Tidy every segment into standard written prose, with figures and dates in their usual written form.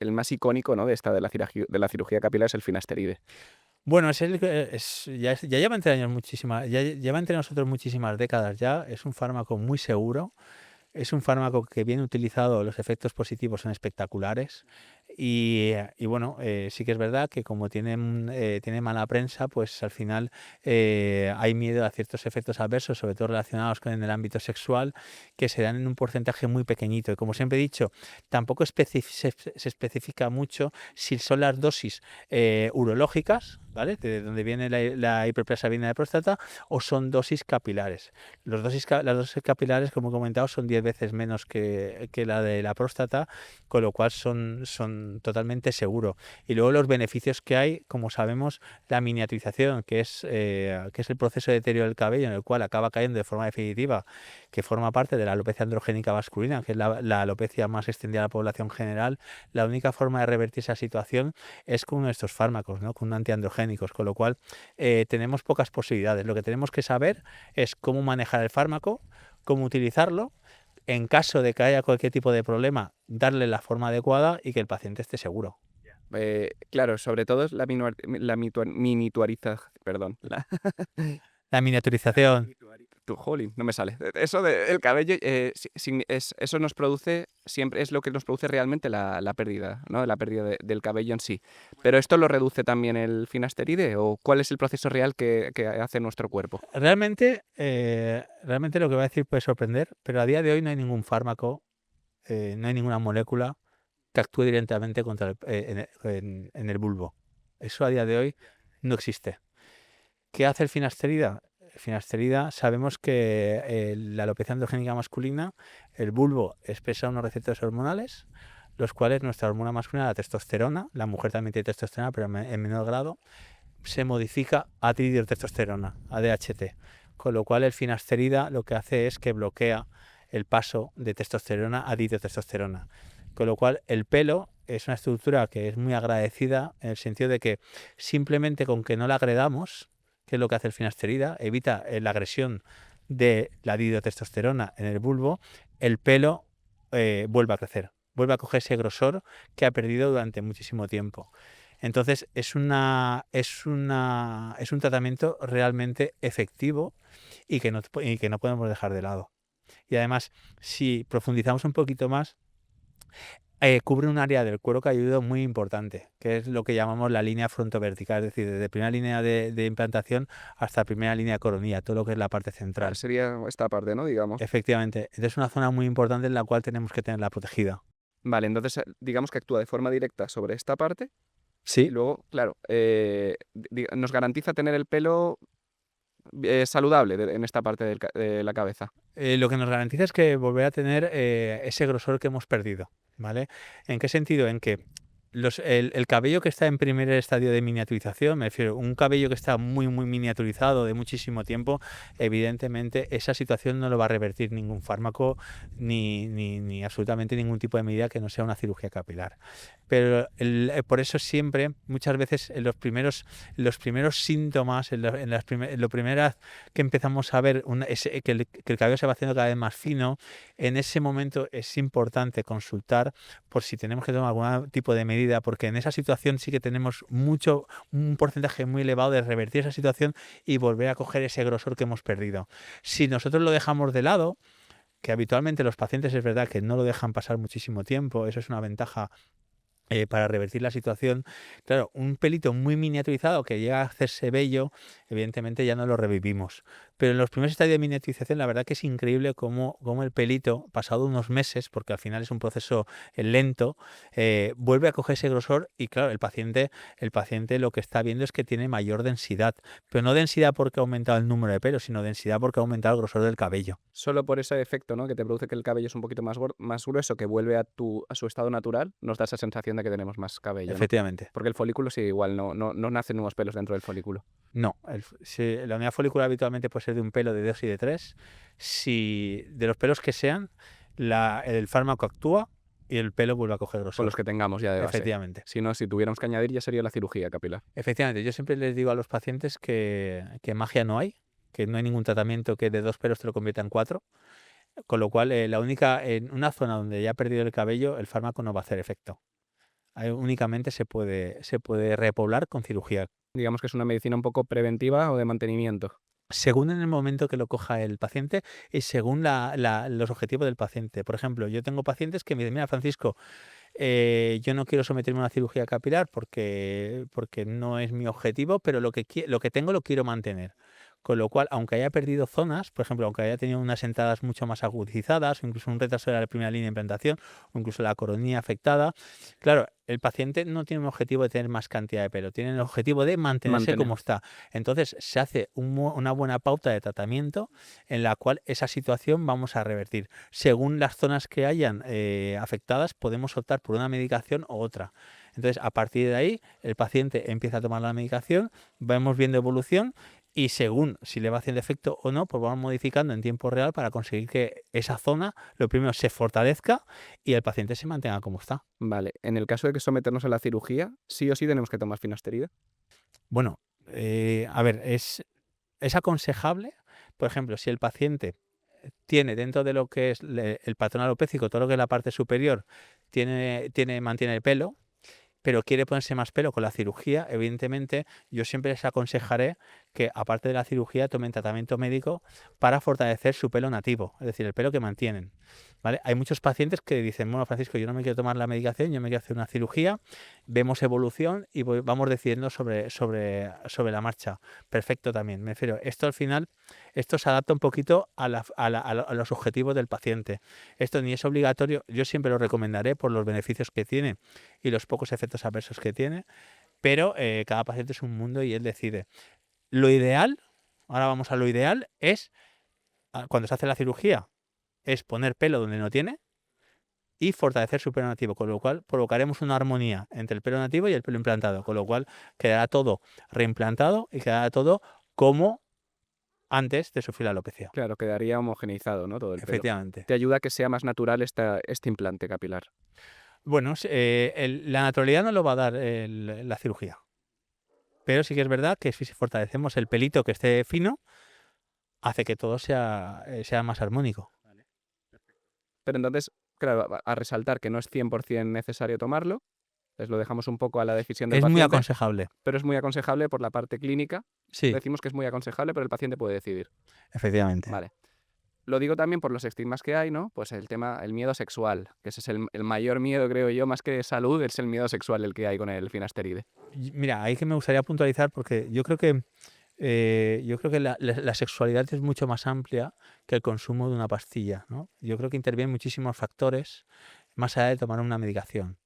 el más icónico, ¿no? De la cirugía capilar es el finasteride. Bueno, ya lleva entre años ya lleva entre nosotros muchísimas décadas ya, es un fármaco muy seguro. Es un fármaco que bien utilizado, los efectos positivos son espectaculares y bueno, sí que es verdad que como tiene mala prensa, pues al final hay miedo a ciertos efectos adversos, sobre todo relacionados con el ámbito sexual, que se dan en un porcentaje muy pequeñito. Y como siempre he dicho, tampoco se especifica mucho si son las dosis urológicas, ¿vale? De donde viene la hiperplasia benigna de próstata, o son dosis capilares. Las dosis capilares, como he comentado, son 10 veces menos que la de la próstata, con lo cual son totalmente seguros. Y luego los beneficios que hay, como sabemos, la miniaturización, que es el proceso de deterioro del cabello, en el cual acaba cayendo de forma definitiva, que forma parte de la alopecia androgénica masculina, que es la alopecia más extendida a la población general. La única forma de revertir esa situación es con uno de estos fármacos, ¿no? Con un antiandrogénicos, con lo cual tenemos pocas posibilidades. Lo que tenemos que saber es cómo manejar el fármaco, cómo utilizarlo, en caso de que haya cualquier tipo de problema, darle la forma adecuada y que el paciente esté seguro. Claro, sobre todo es perdón, La miniaturización. jolín, no me sale. Eso del cabello, eso nos produce, siempre es lo que nos produce realmente la pérdida, ¿no? La pérdida del cabello en sí. ¿Pero esto lo reduce también el finasteride o cuál es el proceso real que hace nuestro cuerpo? Realmente lo que voy a decir puede sorprender, pero a día de hoy no hay ningún fármaco, no hay ninguna molécula que actúe directamente en el bulbo. Eso a día de hoy no existe. ¿Qué hace el finasterida? El finasterida, sabemos que la alopecia androgénica masculina, el bulbo expresa unos receptores hormonales, los cuales nuestra hormona masculina, la testosterona, la mujer también tiene testosterona, pero en menor grado, se modifica a dihidrotestosterona, a DHT. Con lo cual el finasterida lo que hace es que bloquea el paso de testosterona a dihidrotestosterona. Con lo cual el pelo es una estructura que es muy agradecida en el sentido de que simplemente con que no la agredamos, que es lo que hace el finasterida, evita la agresión de la dihidrotestosterona en el bulbo, el pelo vuelve a crecer, vuelve a coger ese grosor que ha perdido durante muchísimo tiempo. Entonces es un tratamiento realmente efectivo y que no podemos dejar de lado. Y además, si profundizamos un poquito más, cubre un área del cuero cabelludo muy importante, que es lo que llamamos la línea frontovertical, es decir, desde primera línea de implantación hasta primera línea de coronilla, todo lo que es la parte central. Sería esta parte, ¿no? Digamos. Efectivamente, es una zona muy importante en la cual tenemos que tenerla protegida. Vale, entonces digamos que actúa de forma directa sobre esta parte y Sí. luego, claro, nos garantiza tener el pelo saludable en esta parte de la cabeza. Lo que nos garantiza es que volver a tener ese grosor que hemos perdido, ¿vale? ¿En qué sentido? En que el cabello que está en primer estadio de miniaturización, me refiero, un cabello que está muy, muy miniaturizado de muchísimo tiempo, evidentemente esa situación no lo va a revertir ningún fármaco ni absolutamente ningún tipo de medida que no sea una cirugía capilar. Pero por eso siempre, muchas veces, en los primeros síntomas, en lo primeras que empezamos a ver que el cabello se va haciendo cada vez más fino, en ese momento es importante consultar por si tenemos que tomar algún tipo de medida, porque en esa situación sí que tenemos un porcentaje muy elevado de revertir esa situación y volver a coger ese grosor que hemos perdido. Si nosotros lo dejamos de lado, que habitualmente los pacientes es verdad que no lo dejan pasar muchísimo tiempo, eso es una ventaja para revertir la situación. Claro, un pelito muy miniaturizado que llega a hacerse bello, evidentemente ya no lo revivimos. Pero en los primeros estadios de miniaturización, la verdad que es increíble cómo el pelito, pasado unos meses, porque al final es un proceso lento, vuelve a coger ese grosor y claro, el paciente lo que está viendo es que tiene mayor densidad. Pero no densidad porque ha aumentado el número de pelos, sino densidad porque ha aumentado el grosor del cabello. Solo por ese efecto, ¿no? Que te produce que el cabello es un poquito más grueso, que vuelve a su estado natural, nos da esa sensación de que tenemos más cabello, ¿no? Efectivamente. Porque el folículo sí, igual no nacen nuevos pelos dentro del folículo. No, si la unidad folicular habitualmente puede ser de un pelo, de 2 y de 3. Si de los pelos que sean, el fármaco actúa y el pelo vuelve a coger Con los grosor. que tengamos ya de base. Efectivamente. Si no, si tuviéramos que añadir, ya sería la cirugía capilar. Efectivamente, yo siempre les digo a los pacientes que magia no hay, que no hay ningún tratamiento que de 2 pelos te lo convierta en 4, con lo cual, en una zona donde ya ha perdido el cabello, el fármaco no va a hacer efecto. únicamente se puede repoblar con cirugía. Digamos que es una medicina un poco preventiva o de mantenimiento. Según en el momento que lo coja el paciente y según los objetivos del paciente. Por ejemplo, yo tengo pacientes que me dicen: mira, Francisco, yo no quiero someterme a una cirugía capilar porque no es mi objetivo, pero lo que tengo lo quiero mantener. Con lo cual, aunque haya perdido zonas, por ejemplo, aunque haya tenido unas entradas mucho más agudizadas, o incluso un retraso de la primera línea de implantación, o incluso la coronilla afectada, claro, el paciente no tiene un objetivo de tener más cantidad de pelo, tiene el objetivo de mantenerse Mantener. como está. Entonces, se hace una buena pauta de tratamiento en la cual esa situación vamos a revertir. Según las zonas que hayan afectadas, podemos optar por una medicación u otra. Entonces, a partir de ahí, el paciente empieza a tomar la medicación, vamos viendo evolución y según si le va haciendo efecto o no, pues vamos modificando en tiempo real para conseguir que esa zona, lo primero, se fortalezca y el paciente se mantenga como está. Vale, en el caso de que someternos a la cirugía, sí o sí tenemos que tomar finasterida. Bueno, a ver, es aconsejable, por ejemplo, si el paciente tiene dentro de lo que es el patrón alopécico, todo lo que es la parte superior, mantiene el pelo, pero quiere ponerse más pelo con la cirugía, evidentemente yo siempre les aconsejaré que aparte de la cirugía tomen tratamiento médico para fortalecer su pelo nativo, es decir, el pelo que mantienen. ¿Vale? Hay muchos pacientes que dicen: bueno, Francisco, yo no me quiero tomar la medicación, yo me quiero hacer una cirugía, vemos evolución y vamos decidiendo sobre la marcha. Perfecto también, me refiero, esto al final, esto se adapta un poquito a los objetivos del paciente. Esto ni es obligatorio, yo siempre lo recomendaré por los beneficios que tiene y los pocos efectos adversos que tiene, pero cada paciente es un mundo y él decide. Lo ideal, ahora vamos a lo ideal, es cuando se hace la cirugía, es poner pelo donde no tiene y fortalecer su pelo nativo, con lo cual provocaremos una armonía entre el pelo nativo y el pelo implantado, con lo cual quedará todo reimplantado y quedará todo como antes de sufrir la alopecia. Claro, quedaría homogeneizado, ¿no? Todo el pelo. Efectivamente. Te ayuda a que sea más natural este implante capilar. Bueno, la naturalidad no lo va a dar la cirugía, pero sí que es verdad que si fortalecemos el pelito que esté fino, hace que todo sea más armónico. Pero entonces, claro, a resaltar que no es 100% necesario tomarlo, les lo dejamos un poco a la decisión del Es muy paciente, aconsejable. pero es muy aconsejable por la parte clínica. Sí, Decimos que es muy aconsejable, pero el paciente puede decidir. efectivamente. Vale. Lo digo también por los estigmas que hay, ¿no? Pues el miedo sexual, que ese es el mayor miedo, creo yo, más que de salud, es el miedo sexual el que hay con el finasteride. Mira, ahí que me gustaría puntualizar porque yo creo que la sexualidad es mucho más amplia que el consumo de una pastilla, ¿no? Yo creo que intervienen muchísimos factores más allá de tomar una medicación.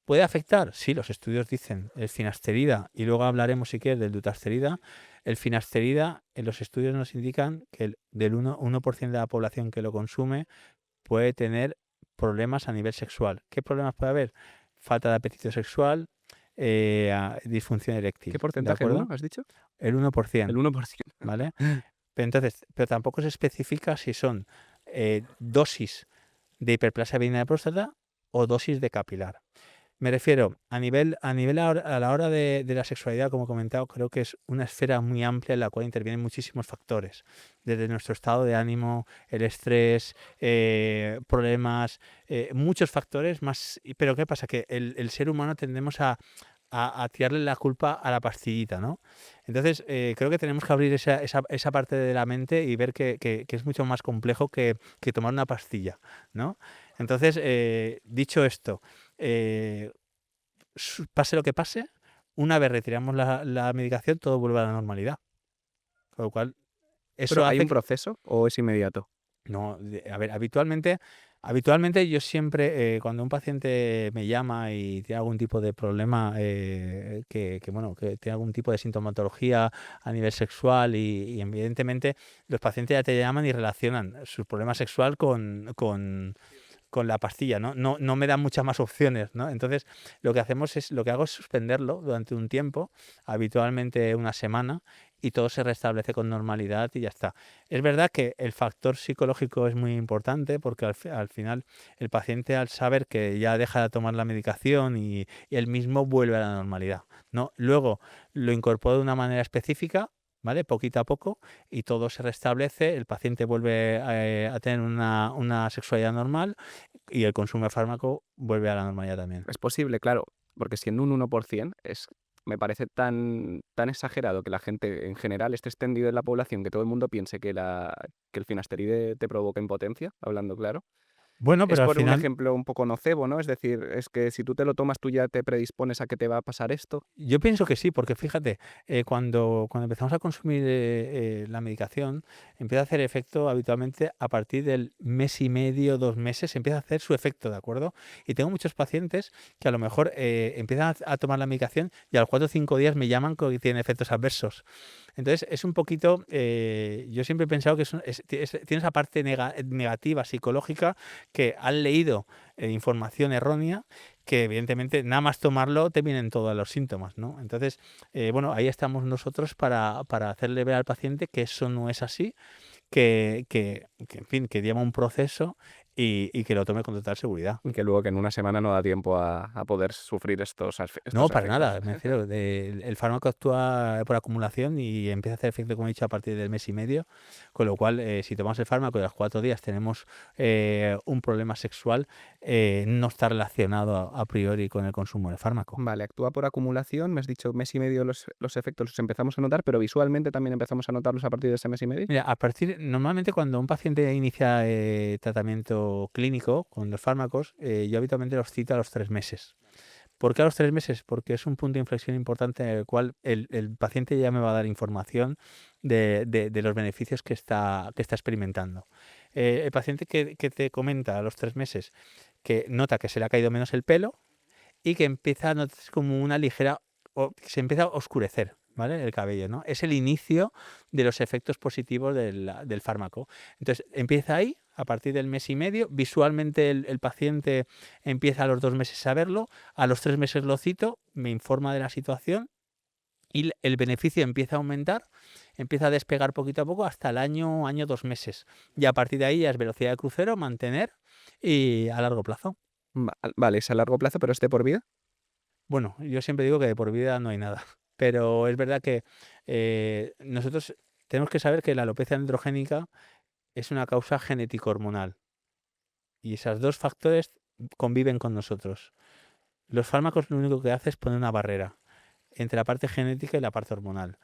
¿Puede afectar? Sí, los estudios dicen el finasterida, y luego hablaremos si quieres del dutasterida. El finasterida, en los estudios nos indican que del 1% de la población que lo consume puede tener problemas a nivel sexual. ¿Qué problemas puede haber? Falta de apetito sexual, disfunción eréctil. ¿Qué ¿De porcentaje? ¿El acuerdo? 1, has dicho? El 1%, El 1%. ¿vale? Pero tampoco se especifica si son dosis de hiperplasia benigna de próstata o dosis de capilar. Me refiero, a la hora de la sexualidad, como he comentado, creo que es una esfera muy amplia en la cual intervienen muchísimos factores, desde nuestro estado de ánimo, el estrés, problemas, muchos factores más. Pero ¿qué pasa? Que el ser humano tendemos a tirarle la culpa a la pastillita, ¿no? Entonces, creo que tenemos que abrir esa parte de la mente y ver que es mucho más complejo que tomar una pastilla, ¿no? Entonces, dicho esto, eh, pase lo que pase, una vez retiramos la medicación, todo vuelve a la normalidad. Con lo cual, ¿Pero eso hay hace un que... proceso o es inmediato? No, a ver, habitualmente yo siempre, cuando un paciente me llama y tiene algún tipo de problema, bueno, que tiene algún tipo de sintomatología a nivel sexual y evidentemente los pacientes ya te llaman y relacionan su problema sexual con la pastilla, ¿no? No me dan muchas más opciones, ¿no? Entonces, lo que hago es suspenderlo durante un tiempo, habitualmente una semana, y todo se restablece con normalidad y ya está. Es verdad que el factor psicológico es muy importante porque al final el paciente, al saber que ya deja de tomar la medicación y él mismo vuelve a la normalidad, ¿no? Luego lo incorporo de una manera específica, ¿vale? Poquito a poco, y todo se restablece, el paciente vuelve a tener una sexualidad normal y el consumo de fármaco vuelve a la normalidad también. Es posible, claro. porque siendo un 1% me parece tan exagerado que la gente en general esté extendido en la población, que todo el mundo piense que el finasteride te provoca impotencia, hablando claro. Bueno, Es pero al por un final ejemplo un poco nocebo, ¿no? Es decir, es que si tú te lo tomas, tú ya te predispones a que te va a pasar esto. yo pienso que sí, porque fíjate, cuando empezamos a consumir la medicación, empieza a hacer efecto habitualmente a partir del mes y medio, 2 meses, empieza a hacer su efecto, ¿de acuerdo? Y tengo muchos pacientes que a lo mejor empiezan a tomar la medicación y a los 4 o 5 días me llaman con que tienen efectos adversos. Entonces, es un poquito, yo siempre he pensado que tiene esa parte negativa psicológica que han leído información errónea que evidentemente nada más tomarlo te vienen todos los síntomas, ¿no? Entonces, bueno, ahí estamos nosotros para hacerle ver al paciente que eso no es así, en fin, que lleva un proceso y que lo tome con total seguridad. Y que luego que en una semana no da tiempo a poder sufrir No, estos para nada, efectos. me refiero, el fármaco actúa por acumulación y empieza a hacer efecto, como he dicho, a partir del mes y medio, con lo cual, si tomamos el fármaco y a los 4 días tenemos un problema sexual, no está relacionado a priori con el consumo del fármaco. Vale, actúa por acumulación, me has dicho mes y medio los efectos los empezamos a notar, pero visualmente también empezamos a notarlos a partir de ese mes y medio. Mira, normalmente cuando un paciente inicia tratamiento clínico con los fármacos, yo habitualmente los cito a los 3 meses. ¿Por qué a los 3 meses? Porque es un punto de inflexión importante en el cual el paciente ya me va a dar información de los beneficios que está experimentando. El paciente que te comenta a los 3 meses que nota que se le ha caído menos el pelo y que empieza a notar como una ligera, que se empieza a oscurecer, ¿vale? El cabello, ¿no? Es el inicio de los efectos positivos del fármaco. Entonces, empieza ahí, a partir del mes y medio, visualmente el paciente empieza a los 2 meses a verlo, a los 3 meses lo cito, me informa de la situación y el beneficio empieza a aumentar, empieza a despegar poquito a poco hasta el año, 2 meses. Y a partir de ahí ya es velocidad de crucero, mantener y a largo plazo. Vale, es a largo plazo, pero es de por vida. Bueno, yo siempre digo que de por vida no hay nada, pero es verdad que nosotros tenemos que saber que la alopecia androgénica es una causa genético-hormonal y esos dos factores conviven con nosotros. Los fármacos lo único que hacen es poner una barrera entre la parte genética y la parte hormonal.